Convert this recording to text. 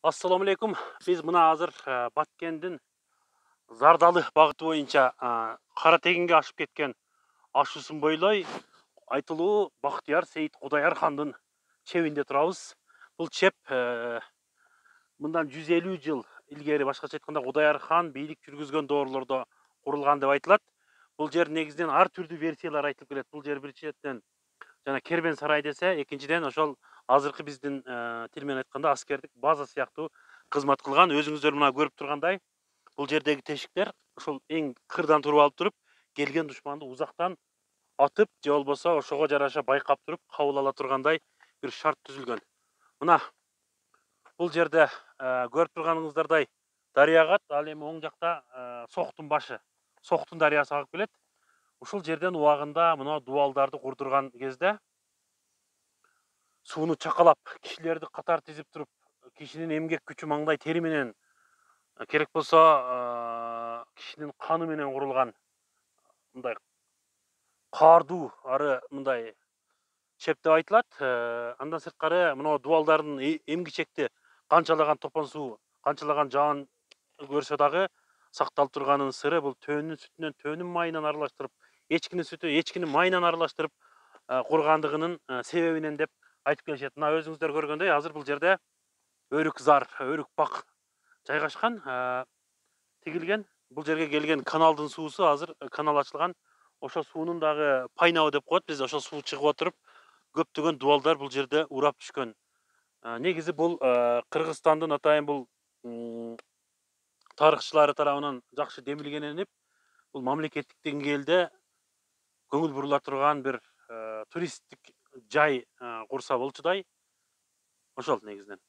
Ассаламу алейкум. Биз мына азыр Баткендин Зардалы багыты боюнча Кара Тегинге ашып кеткен ашуусун бойлой айтылуу Бактыяр Сейит Кудаяр хандын чебинде турабыз. Бул чеп мындан 150 жыл илгери, башкача айтканда Кудаяр хан бийлик жүргүзгөн доорлордо курулган деп айтылат. Бул жер негизинен ар түрдүү версиялар айтылып келет. Бул жер бир четен жана кербен сарай десе, экинчиден ошол азыркы биздин тил менен айтканда аскердик база сыяктуу кызмат кылган. Өзүңүздөр мына көрүп тургандай, бул жердеги тешиктер ошол эң кырдан туруп алып туруп, келген душманды узактан атып, же болбосо ошого жараша байкап туруп кабыл ала тургандай бир шарт түзүлгөн. Мына бул жерде көрүп турганыңыздардай дарыя агат, ал эми оң жакта Соктун башы, Соктун дарыясы агып келет. Ушул жерден убагында мына дубалдарды курдурган кезде сууну чакалап, кишилерди катар тизип туруп, кишинин эмгек күчү, маңдай тери менен, керек болсо кишинин каны менен курулган мындай каардуу ары мындай чеп деп айтылат. Андан сырткары мына дубалдардын эмгичекти канчалаган топон суу, канчалаган жаан көрсө дагы сакталып турганынын сыры бул төөнүн сүтүнөн, төөнүн майынан аралаштырып, эчкинин сүтү, эчкинин майынан аралаштырып кургандыгынын себебинен деп айтып келишет. Мына өзүңүздөр көргөндөй, азыр бул жерде өрүк зар, өрүк бак жайгашкан, тигилген. Бул жерге келген каналдын суусу азыр канал ачылган. Ошол суунун дагы пайнабы деп коет бизде. Ошол суу чыгып отуруп, көптөгөн дубалдар бул жерде урап түшкөн. Негизи бул Кыргызстандын атайын бул тарыхчылары тарабынан жакшы демилгененип, бул мамлекеттик деңгээлде көңүл бурула турган бир туристтик жай курса болчудай. Ошол негизинен.